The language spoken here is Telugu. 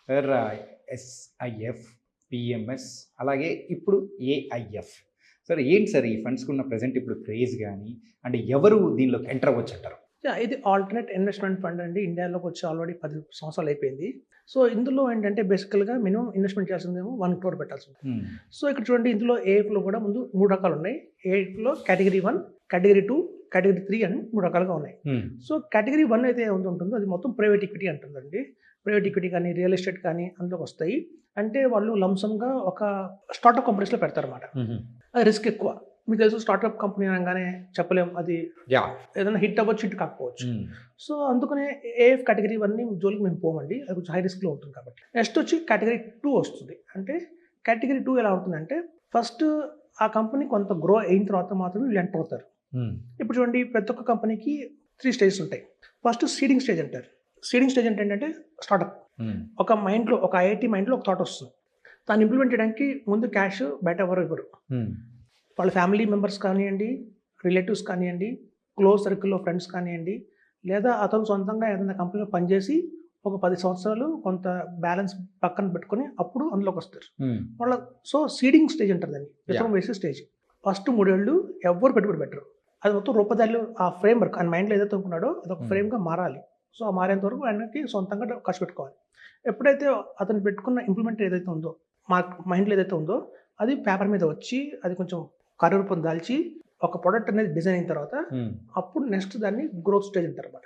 వేర్ ఎస్ఐఎఫ్, పిఎంఎస్ అలాగే ఇప్పుడు ఏఐఎఫ్. సార్ ఏంటి సార్ ఈ ఫండ్స్‌కి ఉన్న ప్రెజెంట్ ఇప్పుడు క్రేజ్ గాని, అంటే ఎవరు దీనిలోకి ఎంటర్ అవ్వచ్చంటారు? ఇది ఆల్టర్‌నేట్ ఇన్వెస్ట్‌మెంట్ ఫండ్ అండి. ఇండియాలోకి వచ్చి ఆల్రెడీ 10 సంవత్సరాలు అయిపోయింది. సో, ఇందులో ఏంటంటే బేసికల్‌గా మినిమమ్ ఇన్వెస్ట్‌మెంట్ చేయాల్సిందేమో 1 క్రోర్ పెట్టాల్సింది. హ్మ్. సో, ఇక్కడ చూడండి ఇందులో ఏఎఫ్‌లో కూడా ముందు 3 రకాలున్నాయి. ఏఎఫ్‌లో కేటగిరీ 1, కేటగిరీ 2, కేటగిరీ 3 అని 3 రకాలుగా ఉన్నాయి. హ్మ్. సో, కేటగిరీ 1 అయితే ఉంటుందో అది మొత్తం ప్రైవేట్ ఈక్విటీ అంటుందండి. ప్రైవేట్ ఈక్విటీ కానీ, రియల్ ఎస్టేట్ కానీ అందులోకి వస్తాయి. అంటే వాళ్ళు లంసమ్‌గా ఒక స్టార్టప్ కంపెనీస్‌లో పెడతారన్నమాట. హుహు. అది రిస్క్ ఎక్కువ. మీకు తెలుసు స్టార్టప్ కంపెనీ అనగానే చెప్పలేం అది యాహ్! ఏదైనా హిట్ అవ్వచ్చు, హిట్ కాకపోవచ్చు. హ్మ్. సో, అందుకనే ఏఎఫ్ కేటగిరీ 1ని జోలికి మేము పోమండి. అది కొంచెం హై రిస్క్‌లో ఉంటుంది కాబట్టి. నెక్స్ట్ వచ్చి కేటగిరీ 2 వస్తుంది. అంటే కేటగిరీ 2 ఎలా ఉంటుందంటే ఫస్ట్ ఆ కంపెనీ కొంత గ్రో అయిన తర్వాత మాత్రమే వీళ్ళు ఎంటర్ అవుతారు. హ్మ్. ఇప్పుడు చూడండి ప్రతి ఒక్క కంపెనీకి 3 స్టేజెస్ ఉంటాయి. ఫస్ట్ సీడింగ్ స్టేజ్ అంటారు. సీడింగ్ స్టేజ్ అంటే ఏంటంటే స్టార్టప్. హ్మ్. ఒక ఐఐటీ మైండ్‌లో ఒక థాట్ వస్తుంది. దాన్ని ఇంప్లిమెంట్ చేయడానికి ముందు క్యాష్ బయట ఎవరు ఇవ్వరు. హ్మ్. వాళ్ళ ఫ్యామిలీ మెంబర్స్ కానియండి, రిలేటివ్స్ కానియండి, క్లోజ్ సర్కిల్‌లో ఫ్రెండ్స్ కానియండి, లేదా అతను సొంతంగా ఏదైనా కంపెనీలో పనిచేసి ఒక 10 సంవత్సరాలు కొంత బ్యాలెన్స్ పక్కన పెట్టుకొని అప్పుడు అందులోకొస్తారు. హ్మ్. వాళ్ళ సో, సీడింగ్ స్టేజ్ అంటారు దాన్ని. విత్తనం యాహ్! వేసే స్టేజ్. ఫస్ట్ 3 ఏళ్ళు ఎవ్వరు పెట్టుబడి పెట్టరు. అది మొత్తం రూపదారులు ఆ ఫ్రేమ్‌వర్క్ ఆయన మైండ్‌లో ఏదైతే అనుకున్నాడో అదొక హ్మ్. ఫ్రేమ్‌గా మారాలి. సో, ఆ మారేంత వరకు ఆయనకి సొంతంగా ఖర్చు పెట్టుకోవాలి. ఎప్పుడైతే అతను పెట్టుకున్న ఇంప్లిమెంట్ ఏదైతే ఉందో, మైండ్‌లో ఏదైతే ఉందో అది పేపర్ మీద వచ్చి అది కొంచెం కార్యరూపం దాల్చి ఒక ప్రొడక్ట్ అనేది డిజైన్ అయిన తర్వాత హ్మ్. అప్పుడు నెక్స్ట్ దాన్ని గ్రోత్ స్టేజ్ అంటారన్నమాట.